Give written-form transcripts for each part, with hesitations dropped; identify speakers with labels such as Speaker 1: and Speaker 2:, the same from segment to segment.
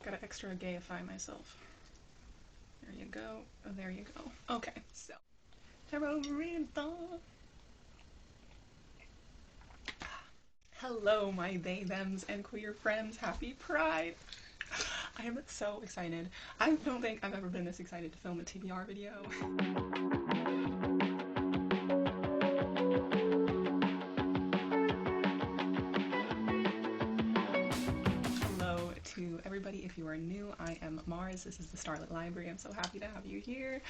Speaker 1: Gotta extra gayify myself. There you go. Oh, there you go. Okay, so tarot readathon. Hello, my they, thems, and queer friends. Happy Pride! I am so excited. I don't think I've ever been this excited to film a TBR video. Hello to everybody. If you are new, I am Mars. This is the Starlit Library. I'm so happy to have you here.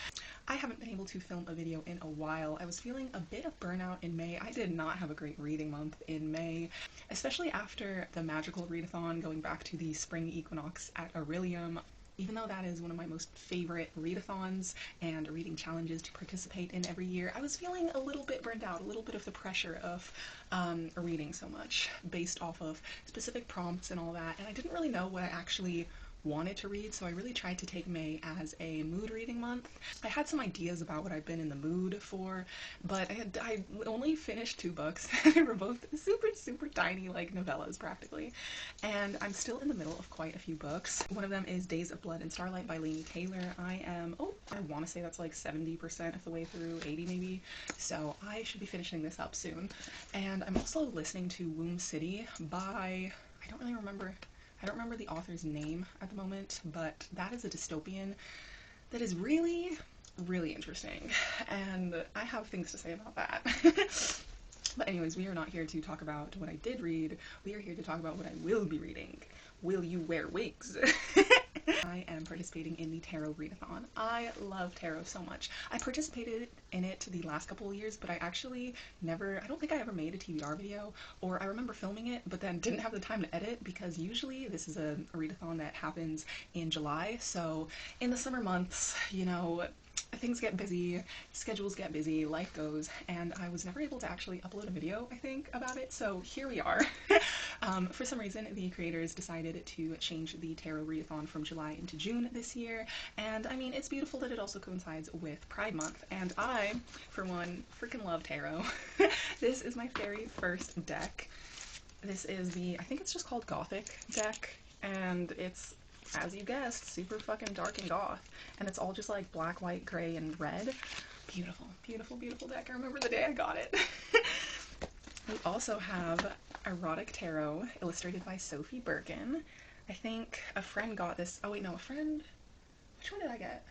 Speaker 1: I haven't been able to film a video in a while. I was feeling a bit of burnout in May. I did not have a great reading month in May, especially after the magical readathon, going back to the spring equinox at Aurelium. Even though that is one of my most favorite readathons and reading challenges to participate in every year, I was feeling a little bit burned out, a little bit of the pressure of reading so much based off of specific prompts and all that, and I didn't really know what I actually wanted to read, so I really tried to take May as a mood reading month. I had some ideas about what I've been in the mood for, but I only finished 2 books. They were both super tiny, like novellas practically, and I'm still in the middle of quite a few books. One of them is Days of Blood and Starlight by Laini Taylor. I want to say that's like 70% of the way through, 80 maybe, so I should be finishing this up soon. And I'm also listening to Womb City by, I don't remember the author's name at the moment, but that is a dystopian that is really interesting, and I have things to say about that. But anyways, we are not here to talk about what I did read, we are here to talk about what I will be reading. Will you wear wigs? I am participating in the tarot readathon. I love tarot so much. I participated in it the last couple of years, but I actually I don't think I ever made a TBR video, or I remember filming it but then didn't have the time to edit, because usually this is a readathon that happens in July, so in the summer months, you know, things get busy, schedules get busy, life goes, and I was never able to actually upload a video, I think, about it, so here we are. For some reason, the creators decided to change the tarot readathon from July into June this year, and I mean, it's beautiful that it also coincides with Pride Month, and I, for one, freaking love tarot. This is my very first deck. This is the, I think it's just called Gothic deck, and it's, as you guessed, super fucking dark and goth, and it's all just like black, white, gray, and red. Beautiful deck. I remember the day I got it. We also have Erotic Tarot, illustrated by Sophie Birkin. I think a friend got this. Oh wait, no, a friend? Which one did I get?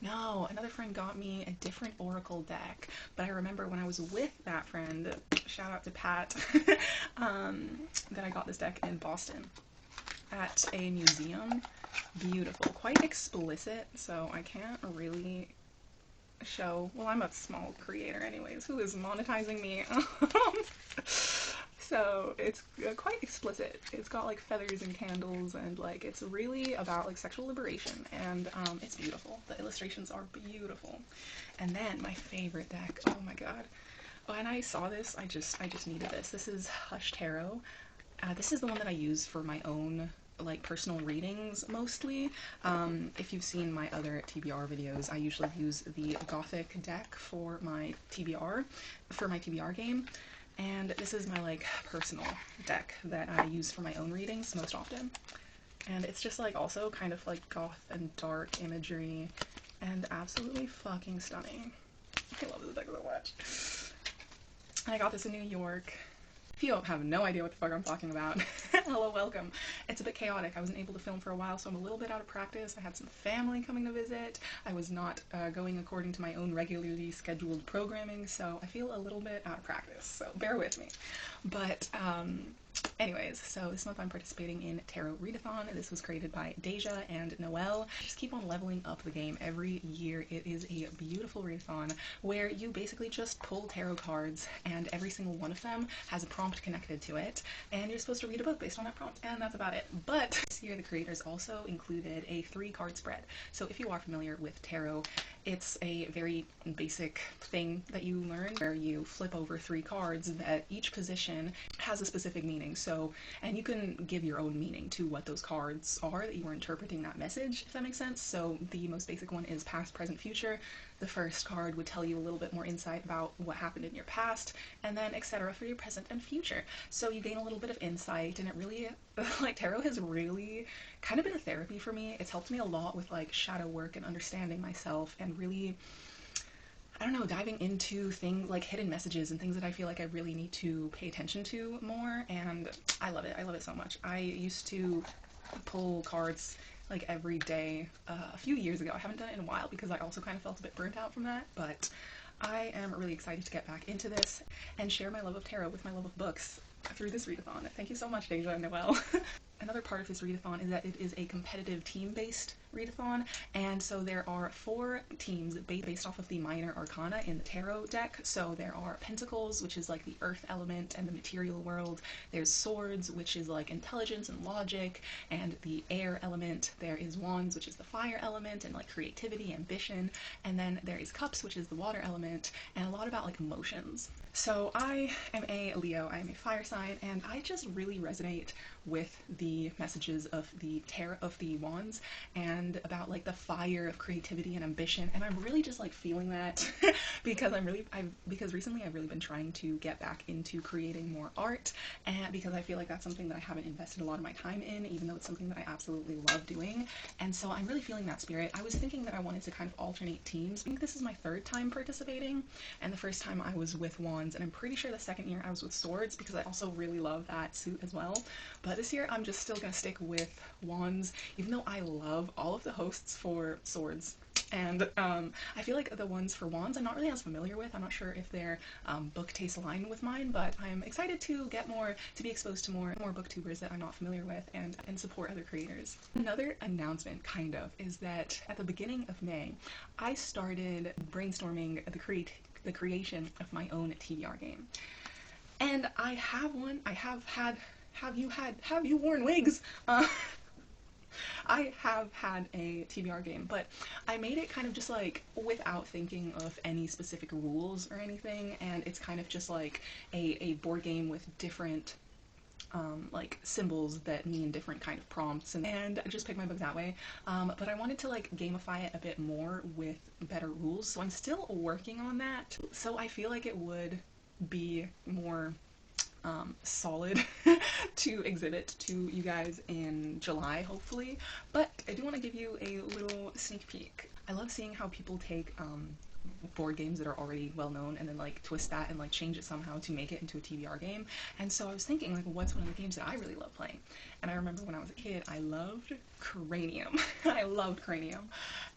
Speaker 1: No, another friend got me a different Oracle deck, but I remember when I was with that friend, shout out to Pat, that I got this deck in Boston at a museum. Beautiful, quite explicit, so I can't really show. Well, I'm a small creator anyways, who is monetizing me? So it's quite explicit. It's got like feathers and candles, and like it's really about like sexual liberation, and it's beautiful. The illustrations are beautiful. And then my favorite deck, oh my god, when I saw this, I just needed this. This is Hush Tarot. This is the one that I use for my own like personal readings mostly. If you've seen my other TBR videos, I usually use the Gothic deck for my TBR game, and this is my like personal deck that I use for my own readings most often. And it's just like also kind of like goth and dark imagery, and absolutely fucking stunning. I love this deck so much. I got this in New York. If you have no idea what the fuck I'm talking about, hello, welcome. It's a bit chaotic. I wasn't able to film for a while, so I'm a little bit out of practice. I had some family coming to visit. I was not going according to my own regularly scheduled programming, so I feel a little bit out of practice, so bear with me. But anyways, so this month I'm participating in Tarot Readathon. This was created by Deja and Noelle. Just keep on leveling up the game every year. It is a beautiful readathon where you basically just pull tarot cards, and every single one of them has a prompt connected to it, and you're supposed to read a book based on that prompt, and that's about it. But this year the creators also included a 3-card spread. So if you are familiar with tarot, it's a very basic thing that you learn where you flip over 3 cards that each position has a specific meaning. meaning. So, and you can give your own meaning to what those cards are that you are interpreting that message, if that makes sense. So the most basic one is past, present, future. The first card would tell you a little bit more insight about what happened in your past, and then etc. for your present and future. So you gain a little bit of insight, and it really, like, tarot has really kind of been a therapy for me. It's helped me a lot with like shadow work and understanding myself, and really, I don't know, diving into things like hidden messages and things that I feel like I really need to pay attention to more, and I love it. I love it so much. I used to pull cards like every day a few years ago. I haven't done it in a while because I also kind of felt a bit burnt out from that, but I am really excited to get back into this and share my love of tarot with my love of books through this readathon. Thank you so much, Deja and Noelle. Another part of this readathon is that it is a competitive team-based readathon, and so there are 4 teams based off of the minor arcana in the tarot deck. So there are pentacles, which is like the earth element and the material world. There's swords, which is like intelligence and logic and the air element. There is wands, which is the fire element and like creativity, ambition. And then there is cups, which is the water element, and a lot about like emotions. So I am a Leo, I am a fire sign, and I just really resonate with the messages of the tarot of the wands and about like the fire of creativity and ambition, and I'm really just like feeling that because because recently I've really been trying to get back into creating more art, and because I feel like that's something that I haven't invested a lot of my time in, even though it's something that I absolutely love doing. And so I'm really feeling that spirit. I was thinking that I wanted to kind of alternate teams. I think this is my 3rd time participating, and the first time I was with wands, and I'm pretty sure the second year I was with swords because I also really love that suit as well. But this year I'm just still gonna stick with wands, even though I love all of the hosts for swords. And I feel like the ones for wands I'm not really as familiar with. I'm not sure if their book tastes align with mine, but I'm excited to get more, to be exposed to more booktubers that I'm not familiar with, and support other creators. Another announcement, kind of, is that at the beginning of May, I started brainstorming the creation of my own TBR game. And I have one. I have had, have you worn wigs? I have had a TBR game, but I made it kind of just like without thinking of any specific rules or anything, and it's kind of just like a board game with different like symbols that mean different kind of prompts, and I just picked my book that way. But I wanted to like gamify it a bit more with better rules, so I'm still working on that. So I feel like it would be more solid to exhibit to you guys in July, hopefully. But I do want to give you a little sneak peek. I love seeing how people take board games that are already well known and then like twist that and like change it somehow to make it into a TBR game. And so I was thinking, like, what's one of the games that I really love playing? And I remember when I was a kid, I loved Cranium. I loved Cranium,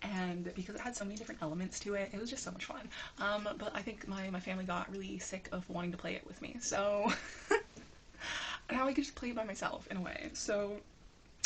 Speaker 1: and because it had so many different elements to it, it was just so much fun. But I think my family got really sick of wanting to play it with me, so now I could just play it by myself in a way. So,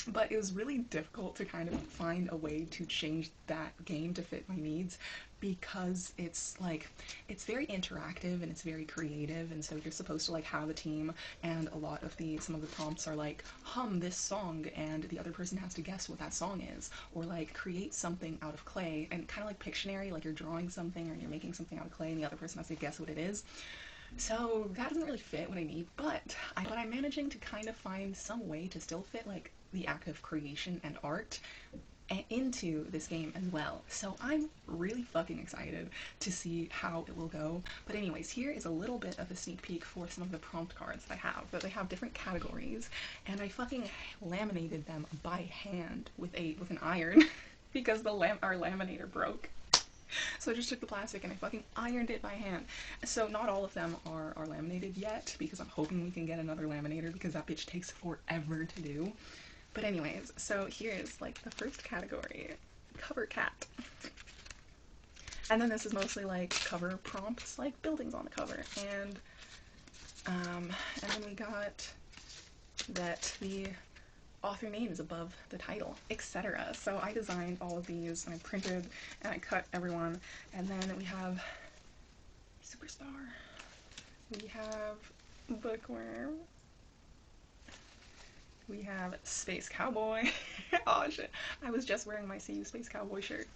Speaker 1: but it was really difficult to kind of find a way to change that game to fit my needs, because it's like, it's very interactive and it's very creative, and so you're supposed to like have a team, and a lot of some of the prompts are like, hum this song, and the other person has to guess what that song is, or like create something out of clay, and kind of like Pictionary, like you're drawing something or you're making something out of clay and the other person has to guess what it is. So that doesn't really fit what I need, but I'm managing to kind of find some way to still fit like the act of creation and art into this game as well. So I'm really fucking excited to see how it will go. But anyways, here is a little bit of a sneak peek for some of the prompt cards that I have. But they have different categories, and I fucking laminated them by hand with an iron because our laminator broke. So I just took the plastic and I fucking ironed it by hand. So not all of them are laminated yet, because I'm hoping we can get another laminator, because that bitch takes forever to do. But anyways, so here's like the first category, cover cat. And then this is mostly like cover prompts, like buildings on the cover. And then we got that the author name is above the title, etc. So I designed all of these, and I printed and I cut everyone. And then we have Superstar, we have Bookworm, we have Space Cowboy. Oh shit, I was just wearing my CU Space Cowboy shirt.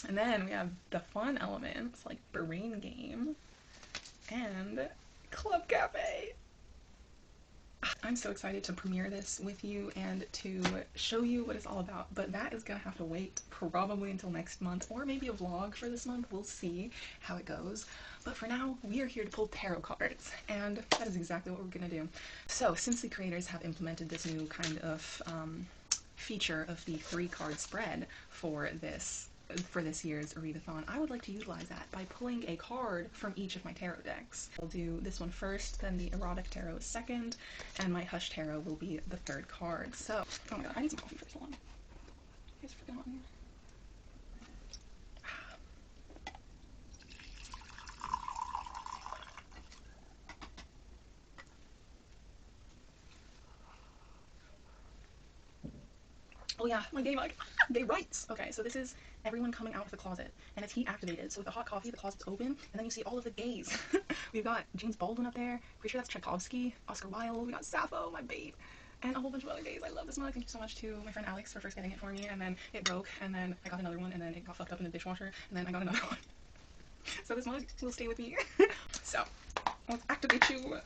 Speaker 1: And then we have the fun elements like Brain Game and Club Cafe. I'm so excited to premiere this with you and to show you what it's all about, but that is gonna have to wait probably until next month, or maybe a vlog for this month. We'll see how it goes. But for now, we are here to pull tarot cards, and that is exactly what we're gonna do. So since the creators have implemented this new kind of feature of the 3-card spread for this year's readathon, I would like to utilize that by pulling a card from each of my tarot decks. I'll do this one first, then the erotic tarot is second, and my hush tarot will be the 3rd card. So, oh my god, I need some coffee first. Hold on. I just forgot. Oh yeah, my game, like, gay rights. Okay, so this is everyone coming out of the closet, and it's heat activated. So with the hot coffee, the closet's open, and then you see all of the gays. We've got James Baldwin up there. Pretty sure that's Tchaikovsky, Oscar Wilde. We got Sappho, my babe, and a whole bunch of other gays. I love this mug. Thank you so much to my friend Alex for first getting it for me, and then it broke, and then I got another one, and then it got fucked up in the dishwasher, and then I got another one. So this mug will stay with me. So let's activate you.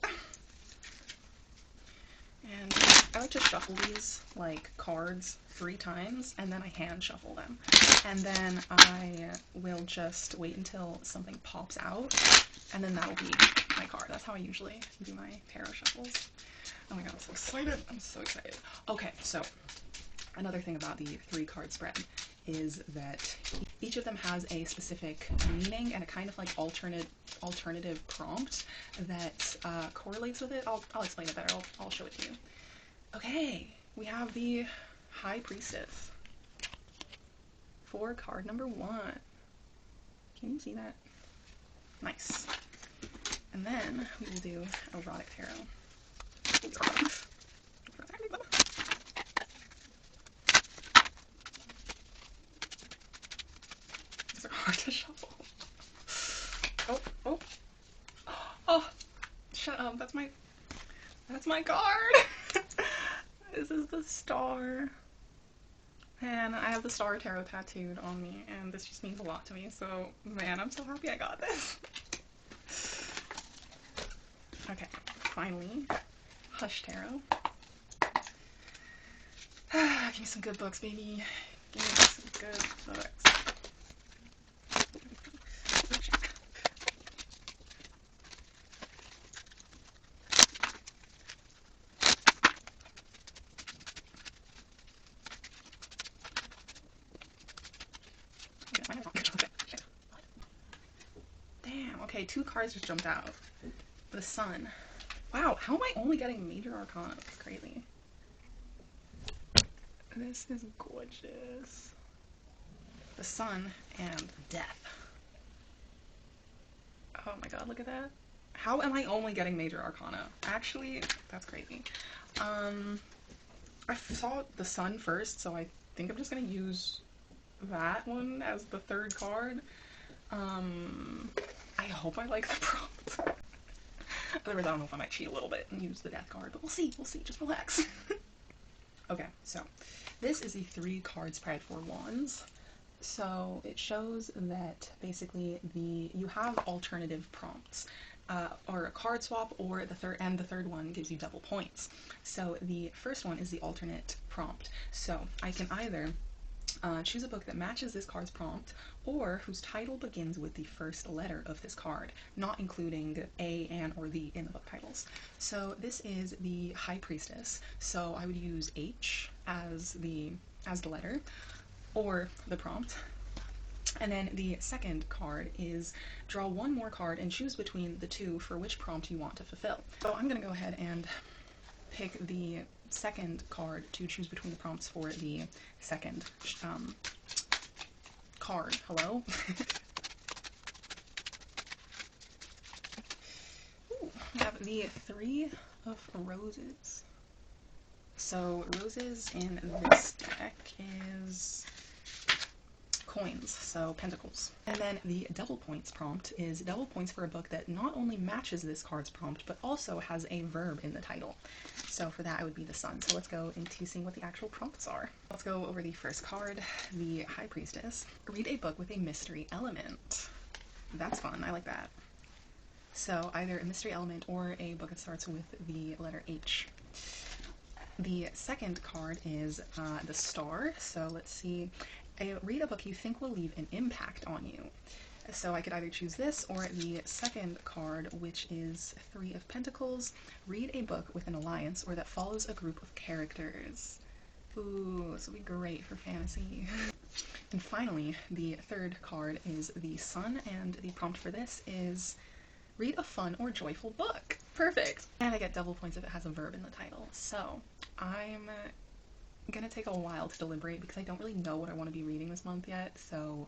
Speaker 1: And I like to shuffle these like cards 3 times, and then I hand shuffle them. And then I will just wait until something pops out, and then that will be my card. That's how I usually do my tarot shuffles. Oh my god, I'm so excited. I'm so excited. Okay, so another thing about the 3-card spread is that each of them has a specific meaning and a kind of like alternative prompt that correlates with it. I'll explain it better. I'll show it to you. Okay, we have the High Priestess for card number 1. Can you see that? Nice. And then we will do erotic tarot. These are hard to shuffle. Oh. Oh, shut up. That's my card. This is the Star. And I have the Star Tarot tattooed on me, and this just means a lot to me. So, man, I'm so happy I got this. Okay, finally, Hush Tarot. Give me some good books, baby. Give me some good books. Damn, okay, 2 cards just jumped out. The Sun. Wow, how am I only getting major arcana? That's crazy. This is gorgeous. The Sun and Death. Oh my god, look at that. How am I only getting major arcana? Actually, that's crazy. I saw the Sun first, so I think I'm just gonna use that one as the 3rd card. I hope I like the prompt. Otherwise, I don't know if I might cheat a little bit and use the Death card, but we'll see, just relax. Okay, so this is the 3-card spread for Wands. So it shows that basically you have alternative prompts, or a card swap, or the third one gives you double points. So the first one is the alternate prompt. So I can either choose a book that matches this card's prompt, or whose title begins with the first letter of this card, not including A, An, or the in the book titles. So this is the High Priestess, so I would use H as the letter, or the prompt. And then the second card is draw 1 more card and choose between the 2 for which prompt you want to fulfill. So I'm gonna go ahead and pick the second card to choose between the prompts for the second card. Hello? Ooh, we have the 3 of Roses. So roses in this deck is coins, so pentacles. And then the double points prompt is double points for a book that not only matches this card's prompt, but also has a verb in the title. So for that, it would be the Sun. So let's go into seeing what the actual prompts are. Let's go over the first card, the High Priestess. Read a book with a mystery element. That's fun, I like that. So either a mystery element or a book that starts with the letter H. The second card is the Star. So let's see. Read a book you think will leave an impact on you. So I could either choose this or the second card, which is Three of Pentacles. Read a book with an alliance or that follows a group of characters. Ooh, this will be great for fantasy. And finally, the third card is the Sun, and the prompt for this is read a fun or joyful book. Perfect! And I get double points if it has a verb in the title. So I'm gonna take a while to deliberate because I don't really know what I want to be reading this month yet, so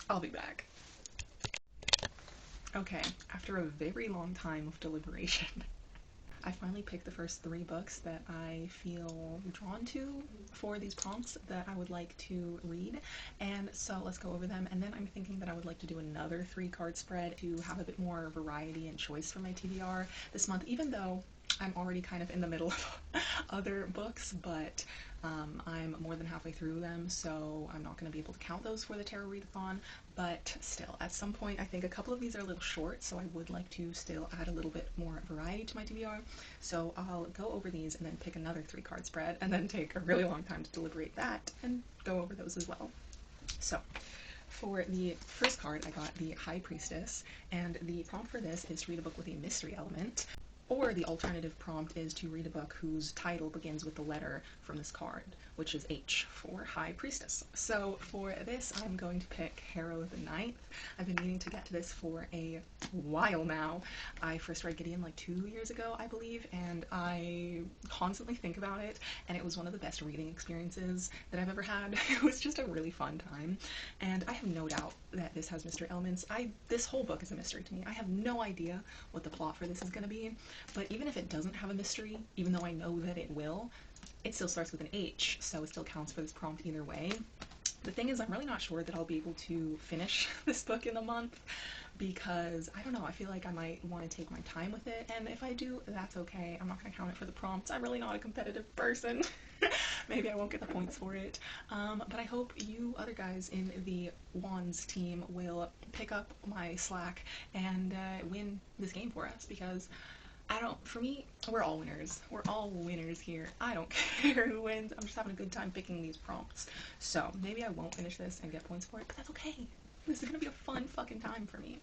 Speaker 1: I'll be back. Okay, after a very long time of deliberation, I finally picked the first 3 books that I feel drawn to for these prompts that I would like to read, and so let's go over them. And then I'm thinking that I would like to do another 3-card spread to have a bit more variety and choice for my TBR this month, even though I'm already kind of in the middle of other books, but I'm more than halfway through them, so I'm not going to be able to count those for the tarot readathon, but still, at some point, I think a couple of these are a little short, so I would like to still add a little bit more variety to my TBR, so I'll go over these and then pick another 3-card spread, and then take a really long time to deliberate that, and go over those as well. So, for the first card, I got the High Priestess, and the prompt for this is to read a book with a mystery element. Or the alternative prompt is to read a book whose title begins with the letter from this card, which is H for High Priestess. So for this, I'm going to pick Harrow the Ninth. I've been meaning to get to this for a while now. I first read Gideon like 2 years ago, I believe, and I constantly think about it, and it was one of the best reading experiences that I've ever had. It was just a really fun time, and I have no doubt that this has mystery elements. This whole book is a mystery to me. I have no idea what the plot for this is going to be. But even if it doesn't have a mystery, even though I know that it will, it still starts with an H, so it still counts for this prompt either way. The thing is, I'm really not sure that I'll be able to finish this book in a month, because, I don't know, I feel like I might want to take my time with it, and if I do, that's okay. I'm not going to count it for the prompts. I'm really not a competitive person. Maybe I won't get the points for it. But I hope you other guys in the Wands team will pick up my slack and win this game for us, because for me, we're all winners. We're all winners here. I don't care who wins. I'm just having a good time picking these prompts. So maybe I won't finish this and get points for it, but that's okay. This is gonna be a fun fucking time for me.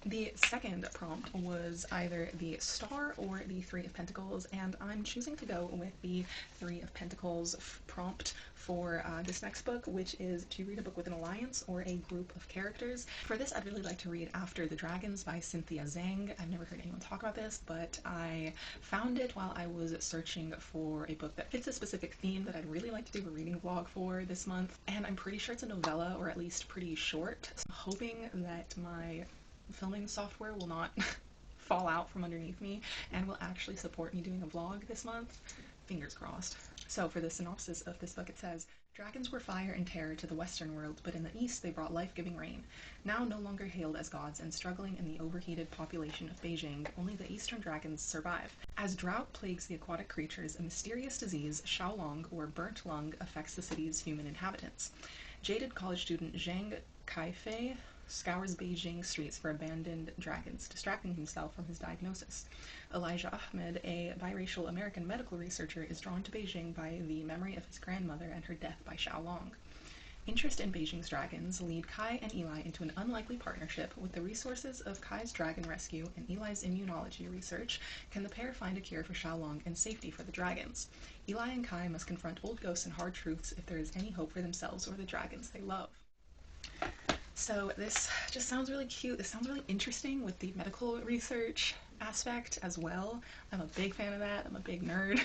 Speaker 1: The second prompt was either the Star or the Three of Pentacles, and I'm choosing to go with the Three of Pentacles prompt for this next book, which is to read a book with an alliance or a group of characters. For this, I'd really like to read After the Dragons by Cynthia Zhang. I've never heard anyone talk about this, but I found it while I was searching for a book that fits a specific theme that I'd really like to do a reading vlog for this month, and I'm pretty sure it's a novella, or at least pretty short, so I'm hoping that my filming software will not fall out from underneath me and will actually support me doing a vlog this month. Fingers crossed. So for the synopsis of this book, it says, "Dragons were fire and terror to the Western world, but in the East they brought life-giving rain. Now no longer hailed as gods and struggling in the overheated population of Beijing, only the Eastern dragons survive. As drought plagues the aquatic creatures, a mysterious disease, Xiaolong, or burnt lung, affects the city's human inhabitants. Jaded college student Zhang Kaifei scours Beijing streets for abandoned dragons, distracting himself from his diagnosis. Elijah Ahmed, a biracial American medical researcher, is drawn to Beijing by the memory of his grandmother and her death by Xiaolong. Interest in Beijing's dragons lead Kai and Eli into an unlikely partnership. With the resources of Kai's dragon rescue and Eli's immunology research, can the pair find a cure for Xiaolong and safety for the dragons? Eli and Kai must confront old ghosts and hard truths if there is any hope for themselves or the dragons they love." So this just sounds really cute. This sounds really interesting with the medical research aspect as well. I'm a big fan of that. I'm a big nerd.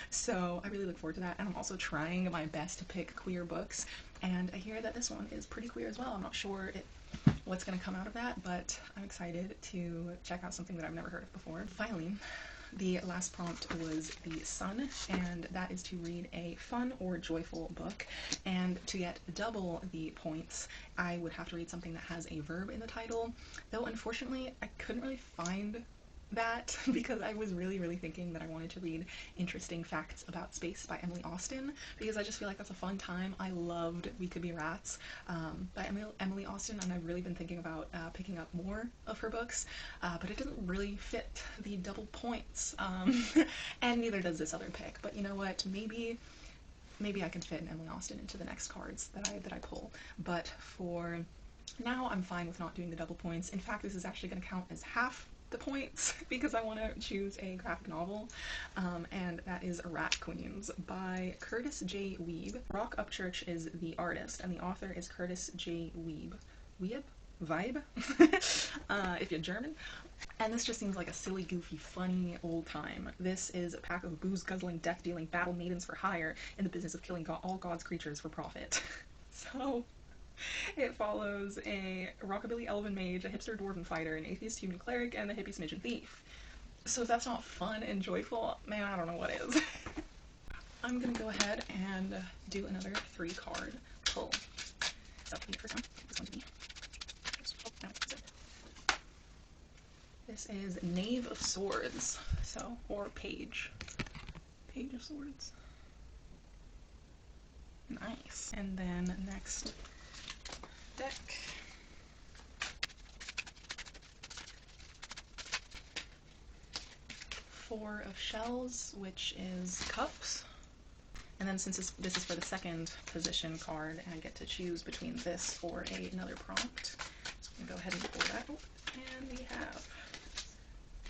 Speaker 1: So I really look forward to that. And I'm also trying my best to pick queer books. And I hear that this one is pretty queer as well. I'm not sure what's going to come out of that, but I'm excited to check out something that I've never heard of before. Finally, the last prompt was the Sun, and that is to read a fun or joyful book. And to get double the points, I would have to read something that has a verb in the title, though unfortunately I couldn't really find that because I was really thinking that I wanted to read Interesting Facts About Space by Emily Austen, because I just feel like that's a fun time. I loved We Could Be Rats by Emily Austen, and I've really been thinking about picking up more of her books, but it doesn't really fit the double points, and neither does this other pick. But you know what, maybe I can fit an Emily Austen into the next cards that I pull. But for now, I'm fine with not doing the double points. In fact, this is actually going to count as half the points because I want to choose a graphic novel, and that is Rat Queens by Curtis J. Weeb. Rock Upchurch is the artist, and the author is Curtis J. Weeb. Vibe? If you're German. And this just seems like a silly, goofy, funny old time. This is a pack of booze-guzzling, death-dealing battle maidens for hire in the business of killing all God's creatures for profit. So it follows a rockabilly elven mage, a hipster dwarven fighter, an atheist human cleric, and a hippie smidgen thief. So if that's not fun and joyful, man, I don't know what is. I'm gonna go ahead and do another 3-card pull. So the first one is going to be... This is Knave of Swords, so, or Page. Page of Swords. Nice. And then next deck. Four of Shells, which is Cups. And then since this is for the second position card, I get to choose between this or another prompt. So I'm going to go ahead and pull that. And we have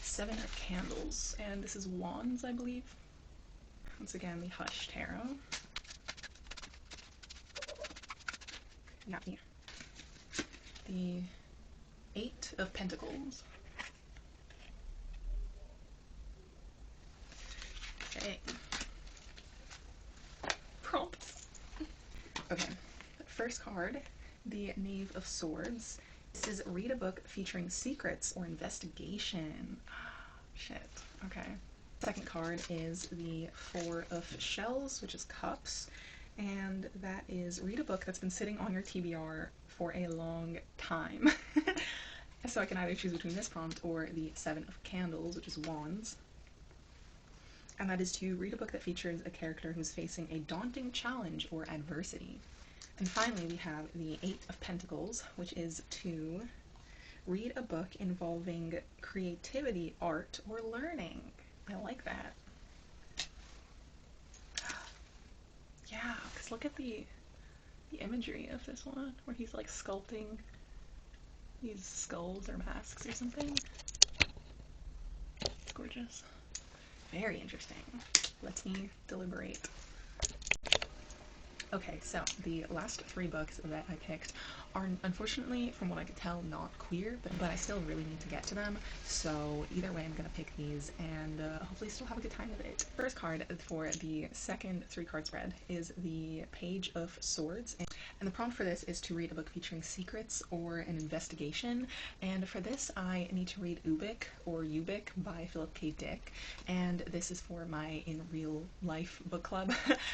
Speaker 1: 7 of Candles, and this is Wands, I believe. Once again, the Hush Tarot. Not here. The 8 of Pentacles. Okay. Prompts. Okay. First card, the Knave of Swords. This is read a book featuring secrets or investigation. Shit. Okay. Second card is the 4 of Shells, which is Cups, and that is read a book that's been sitting on your TBR for a long time. So I can either choose between this prompt or the 7 of Candles, which is Wands. And that is to read a book that features a character who's facing a daunting challenge or adversity. And finally, we have the 8 of Pentacles, which is to read a book involving creativity, art, or learning. I like that. Yeah, because look at the imagery of this one, where he's like sculpting these skulls or masks or something. It's gorgeous. Very interesting. Let me deliberate. Okay, so the last 3 books that I picked are, unfortunately, from what I could tell, not queer, but I still really need to get to them, so either way I'm gonna pick these and hopefully still have a good time with it. First card for the second 3-card spread is the Page of Swords, and the prompt for this is to read a book featuring secrets or an investigation, and for this I need to read Ubik or Ubik by Philip K. Dick, and this is for my in real life book club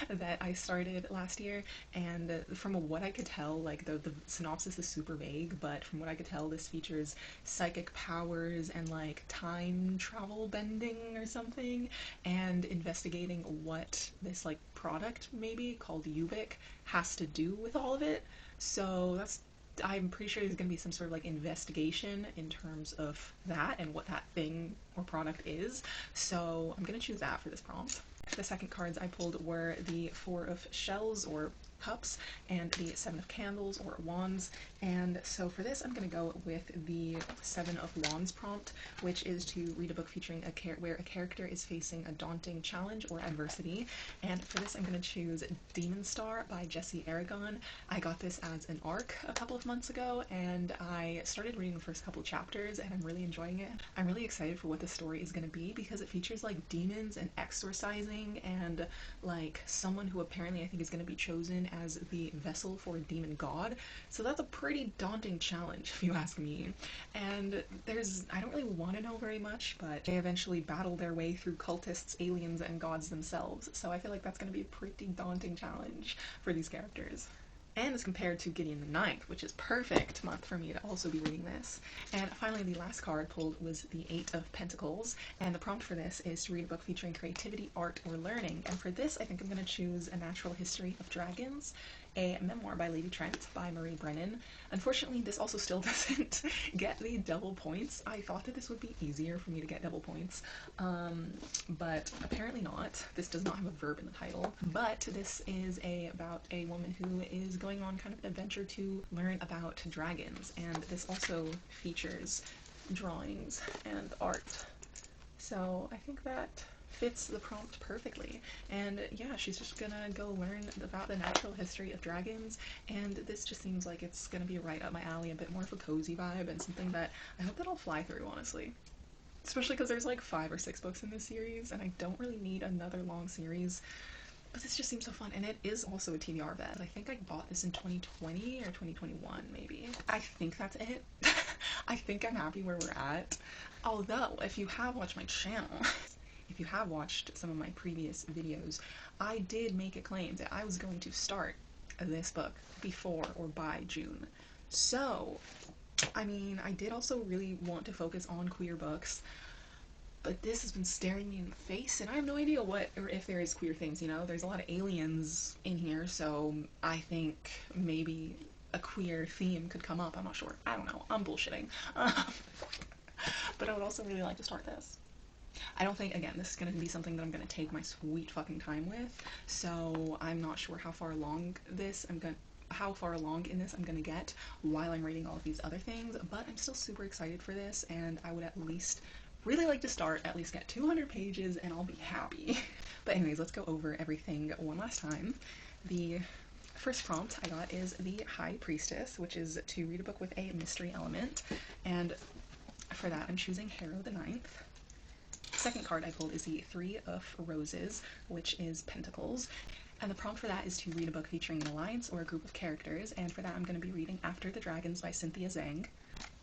Speaker 1: that I started last year, and from what I could tell, like the synopsis is super vague, but from what I could tell, this features psychic powers and like time travel bending or something, and investigating what this like product maybe called Ubik has to do with all of it. So I'm pretty sure there's going to be some sort of like investigation in terms of that and what that thing or product is. So I'm going to choose that for this prompt. The second cards I pulled were the 4 of Shells or Cups and the 7 of Candles or Wands, and so for this I'm going to go with the 7 of Wands prompt, which is to read a book featuring where a character is facing a daunting challenge or adversity, and for this I'm going to choose Demon Star by Jesse Aragon. I got this as an ARC a couple of months ago, and I started reading the first couple chapters and I'm really enjoying it. I'm really excited for what the story is going to be because it features like demons and exorcising and like someone who apparently I think is going to be chosen as the vessel for a demon god. So that's a pretty daunting challenge if you ask me. And I don't really want to know very much, but they eventually battle their way through cultists, aliens, and gods themselves. So I feel like that's going to be a pretty daunting challenge for these characters. and as compared to Gideon the Ninth, which is perfect month for me to also be reading this. And finally, the last card pulled was the Eight of Pentacles, and the prompt for this is to read a book featuring creativity, art, or learning. And for this, I think I'm going to choose A Natural History of Dragons, a memoir by Lady Trent by Marie Brennan. Unfortunately, this also still doesn't get the double points. I thought that this would be easier for me to get double points, but apparently not. This does not have a verb in the title, but this is about a woman who is going on kind of an adventure to learn about dragons, and this also features drawings and art. So I think that fits the prompt perfectly. And yeah, she's just gonna go learn about the natural history of dragons, and this just seems like it's gonna be right up my alley, a bit more of a cozy vibe, and something that I hope that I'll fly through, honestly. Especially because there's like 5 or 6 books in this series, and I don't really need another long series. But this just seems so fun, and it is also a TBR vet. I think I bought this in 2020 or 2021, maybe. I think that's it. I think I'm happy where we're at. Although, if you have watched my channel, if you have watched some of my previous videos, I did make a claim that I was going to start this book before or by June. So, I mean, I did also really want to focus on queer books, but this has been staring me in the face, and I have no idea what, or if there is queer things, you know? There's a lot of aliens in here, so I think maybe a queer theme could come up. I'm not sure. I don't know. I'm bullshitting. But I would also really like to start this. I don't think, again, this is going to be something that I'm going to take my sweet fucking time with, so I'm not sure how far along in this I'm going to get while I'm reading all of these other things, but I'm still super excited for this, and I would at least really like to at least get 200 pages, and I'll be happy. But anyways, let's go over everything one last time. The first prompt I got is the High Priestess, which is to read a book with a mystery element, and for that I'm choosing Harrow the Ninth. Second card I pulled is the Three of Roses, which is Pentacles, and the prompt for that is to read a book featuring an alliance or a group of characters, and for that I'm going to be reading After the Dragons by Cynthia Zhang.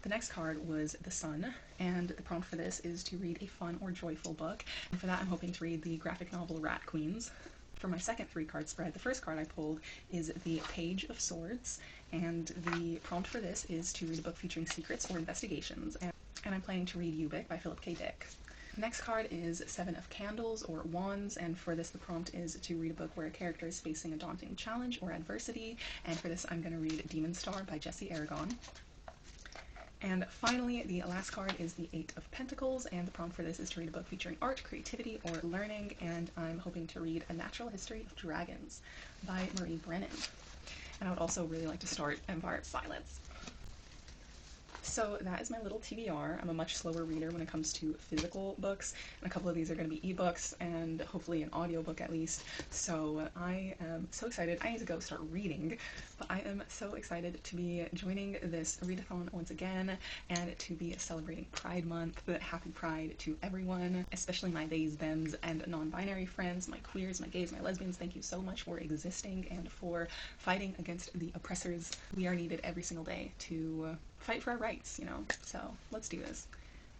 Speaker 1: The next card was The Sun, and the prompt for this is to read a fun or joyful book, and for that I'm hoping to read the graphic novel Rat Queens. For my second 3-card spread, the first card I pulled is the Page of Swords, and the prompt for this is to read a book featuring secrets or investigations, and I'm planning to read Ubik by Philip K. Dick. The next card is Seven of Candles, or Wands, and for this the prompt is to read a book where a character is facing a daunting challenge or adversity, and for this I'm going to read Demon Star by Jesse Aragon. And finally, the last card is the Eight of Pentacles, and the prompt for this is to read a book featuring art, creativity, or learning, and I'm hoping to read A Natural History of Dragons by Marie Brennan. And I would also really like to start Empire of Silence. So that is my little TBR. I'm a much slower reader when it comes to physical books, and a couple of these are going to be ebooks and hopefully an audiobook at least. So I am so excited. I need to go start reading, but I am so excited to be joining this readathon once again and to be celebrating Pride Month. Happy Pride to everyone, especially my theys, thems, and non-binary friends, my queers, my gays, my lesbians. Thank you so much for existing and for fighting against the oppressors. We are needed every single day to fight for our rights, you know, so let's do this.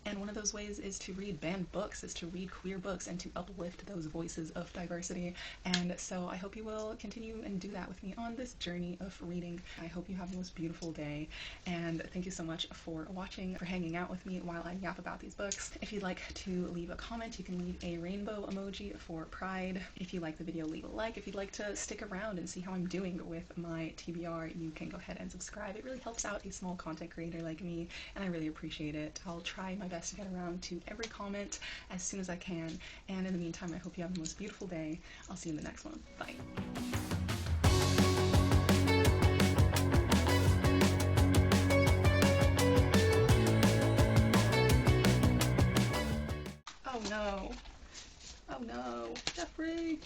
Speaker 1: And one of those ways is to read banned books, is to read queer books, and to uplift those voices of diversity. And so I hope you will continue and do that with me on this journey of reading. I hope you have the most beautiful day, and thank you so much for watching, for hanging out with me while I yap about these books. If you'd like to leave a comment, you can leave a rainbow emoji for Pride. If you like the video, leave a like. If you'd like to stick around and see how I'm doing with my TBR, you can go ahead and subscribe. It really helps out a small content creator like me, and I really appreciate it. I'll try my best to get around to every comment as soon as I can, and in the meantime I hope you have the most beautiful day. I'll see you in the next one. Bye. Oh no. Oh no. Jeffrey.